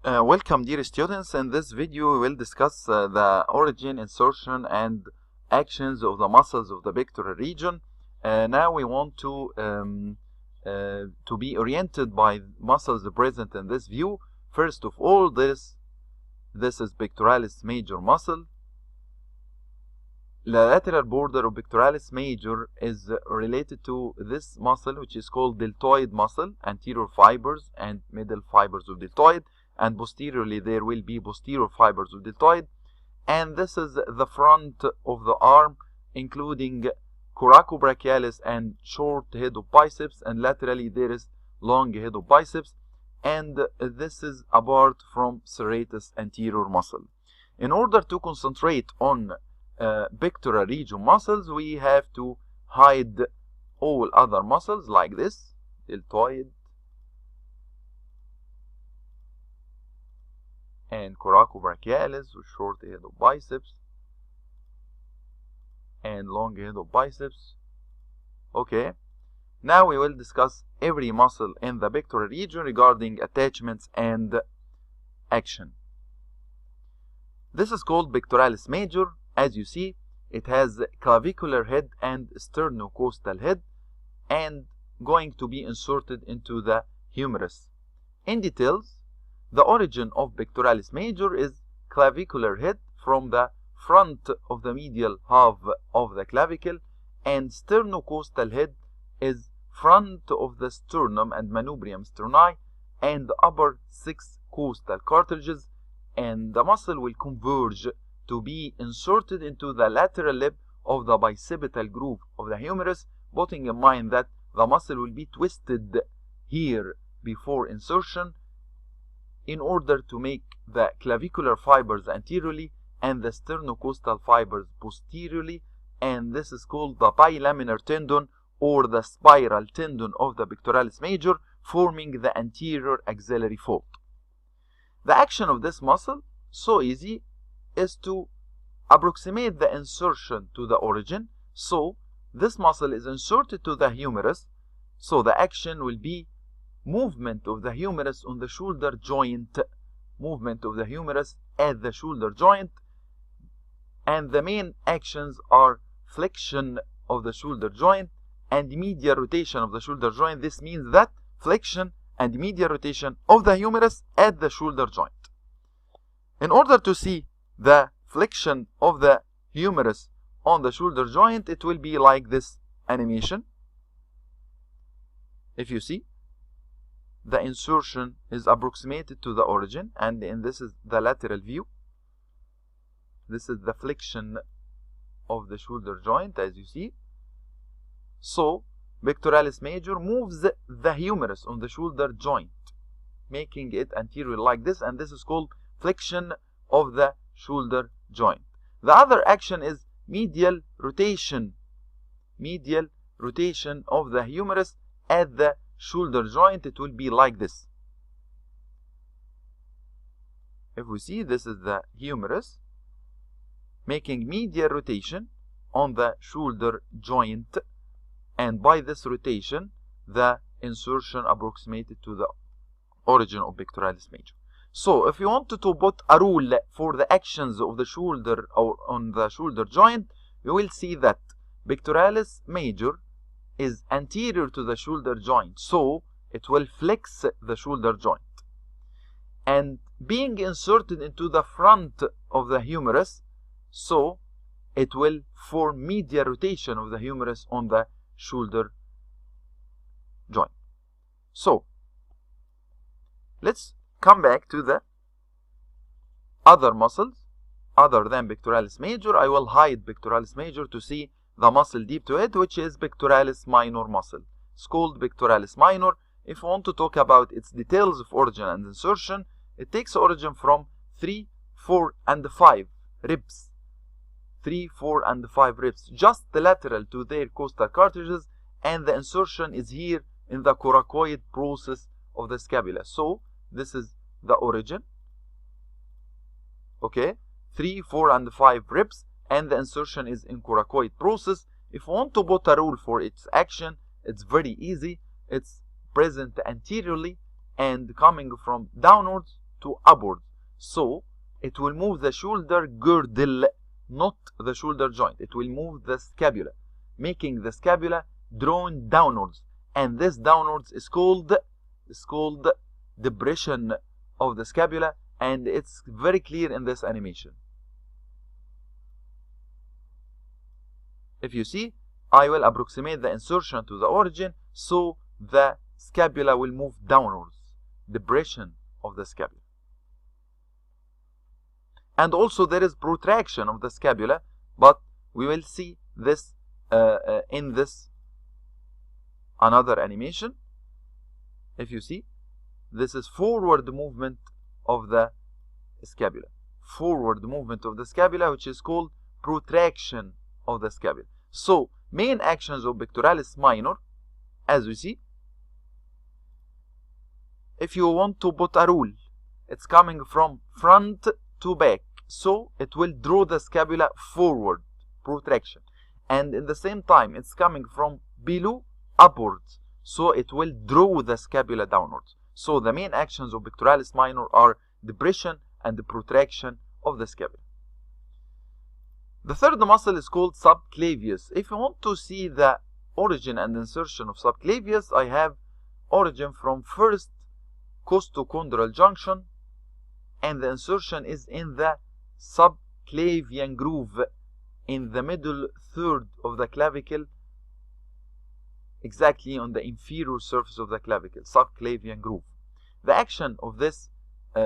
Welcome dear students. In this video we will discuss the origin, insertion and actions of the muscles of the pectoral region. Now we want to be oriented by muscles present in this view. First of all, this is pectoralis major muscle. The lateral border of pectoralis major is related to this muscle, which is called deltoid muscle, anterior fibers and middle fibers of deltoid, and posteriorly there will be posterior fibers of deltoid. And this is the front of the arm, including coracobrachialis and short head of biceps, and laterally there is long head of biceps, and this is apart from serratus anterior muscle. In order to concentrate on pectoral region muscles, we have to hide all other muscles like this: deltoid and coracobrachialis with short head of biceps and long head of biceps. Okay, now we will discuss every muscle in the pectoral region regarding attachments and action. This is called pectoralis major. As you see, it has clavicular head and sternocostal head, and going to be inserted into the humerus. In details, the origin of pectoralis major is clavicular head from the front of the medial half of the clavicle, and sternocostal head is front of the sternum and manubrium sterni and the upper 6 costal cartilages, and the muscle will converge to be inserted into the lateral lip of the bicipital groove of the humerus, putting in mind that the muscle will be twisted here before insertion in order to make the clavicular fibers anteriorly and the sternocostal fibers posteriorly, and this is called the bilaminar tendon or the spiral tendon of the pectoralis major, forming the anterior axillary fold. The action of this muscle, so easy, is to approximate the insertion to the origin. So this muscle is inserted to the humerus, so the action will be movement of the humerus on the shoulder joint, movement of the humerus at the shoulder joint, and the main actions are flexion of the shoulder joint and medial rotation of the shoulder joint. This means that flexion and medial rotation of the humerus at the shoulder joint. In order to see the flexion of the humerus on the shoulder joint, it will be like this animation. If you see, the insertion is approximated to the origin, and this is the lateral view. This is the flexion of the shoulder joint, as you see. So pectoralis major moves the humerus on the shoulder joint, making it anterior like this, and this is called flexion of the shoulder joint. The other action is medial rotation of the humerus at the shoulder joint. It will be like this. If we see, this is the humerus making medial rotation on the shoulder joint, and by this rotation the insertion approximated to the origin of pectoralis major. So if you wanted to put a rule for the actions of the shoulder or on the shoulder joint, you will see that pectoralis major is anterior to the shoulder joint, so it will flex the shoulder joint, and being inserted into the front of the humerus, so it will form medial rotation of the humerus on the shoulder joint. So let's come back to the other muscles other than pectoralis major. I will hide pectoralis major to see the muscle deep to it, which is pectoralis minor muscle. It's called pectoralis minor. If we want to talk about its details of origin and insertion, it takes origin from 3, 4 and 5 ribs. 3, 4 and 5 ribs, just lateral to their costal cartilages, and the insertion is here in the coracoid process of the scapula. So this is the origin. Okay, 3, 4 and 5 ribs, and the insertion is in coracoid process. If we want to put a rule for its action, it's very easy. It's present anteriorly and coming from downwards to upward. So it will move the shoulder girdle, not the shoulder joint. It will move the scapula, making the scapula drawn downwards. And this downwards is called depression of the scapula, and it's very clear in this animation. If you see, I will approximate the insertion to the origin, so the scapula will move downwards, depression of the scapula. And also there is protraction of the scapula, but we will see this in this another animation. If you see, this is forward movement of the scapula. Forward movement of the scapula, which is called protraction of the scapula. So, main actions of pectoralis minor, as we see, if you want to put a rule, it's coming from front to back. So, it will draw the scapula forward, protraction. And in the same time, it's coming from below upwards. So, it will draw the scapula downwards. So, the main actions of pectoralis minor are depression and the protraction of the scapula. The third muscle is called subclavius. If you want to see the origin and insertion of subclavius, I have origin from first costochondral junction, and the insertion is in the subclavian groove in the middle third of the clavicle, exactly on the inferior surface of the clavicle, subclavian groove. The action of this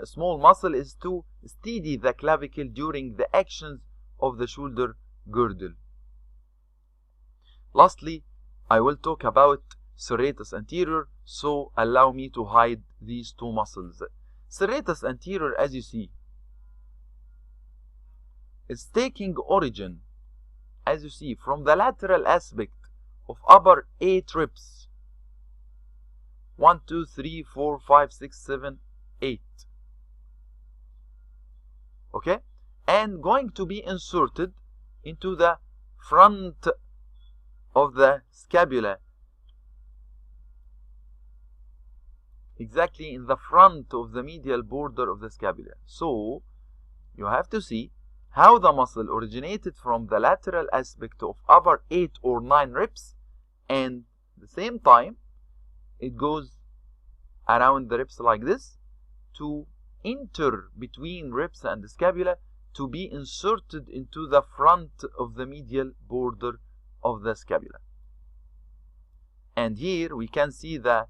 small muscle is to steady the clavicle during the actions of the shoulder girdle. Lastly, I will talk about serratus anterior, so allow me to hide these two muscles. Serratus anterior, as you see, is taking origin, as you see, from the lateral aspect of upper 8 ribs. 1, 2, 3, 4, 5, 6, 7, 8. Okay? And going to be inserted into the front of the scapula, exactly in the front of the medial border of the scapula. So you have to see how the muscle originated from the lateral aspect of upper 8 or 9 ribs, and at the same time it goes around the ribs like this to enter between ribs and the scapula to be inserted into the front of the medial border of the scapula. And here we can see the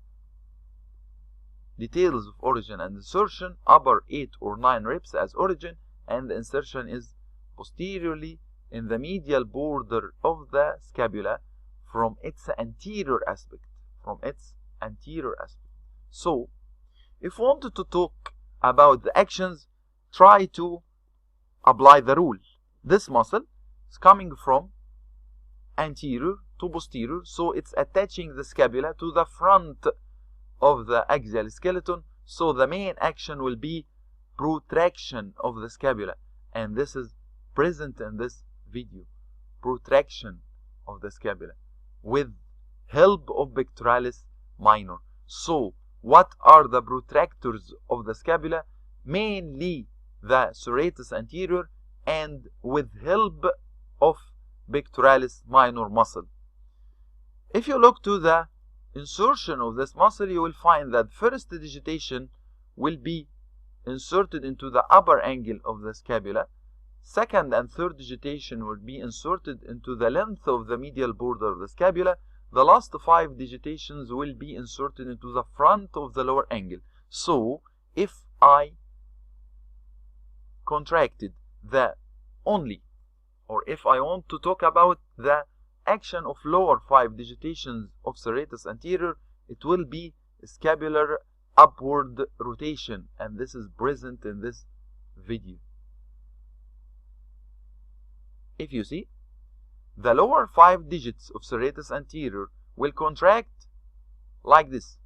details of origin and insertion. Upper 8 or 9 ribs as origin, and the insertion is posteriorly in the medial border of the scapula from its anterior aspect. So, if you wanted to talk about the actions, try to apply the rule. This muscle is coming from anterior to posterior, so it's attaching the scapula to the front of the axial skeleton. So the main action will be protraction of the scapula, and this is present in this video. Protraction of the scapula with help of pectoralis minor. So what are the protractors of the scapula? Mainly the serratus anterior, and with help of pectoralis minor muscle. If you look to the insertion of this muscle, you will find that first digitation will be inserted into the upper angle of the scapula. Second and third digitation will be inserted into the length of the medial border of the scapula. The last 5 digitations will be inserted into the front of the lower angle. So if I contracted the only, or if I want to talk about the action of lower 5 digitations of serratus anterior, it will be scapular upward rotation, and this is present in this video. If you see, the lower 5 digits of serratus anterior will contract like this,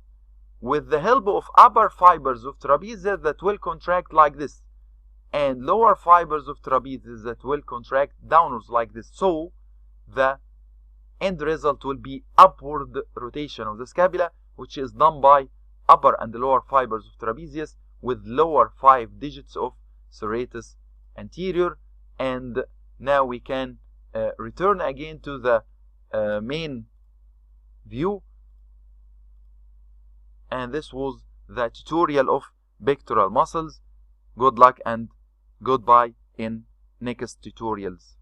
with the help of upper fibers of trapezius that will contract like this, and lower fibers of trapezius that will contract downwards like this. So the end result will be upward rotation of the scapula, which is done by upper and lower fibers of trapezius with lower 5 digits of serratus anterior. And now we can return again to the main view. And this was the tutorial of pectoral muscles. Good luck and goodbye in next tutorials.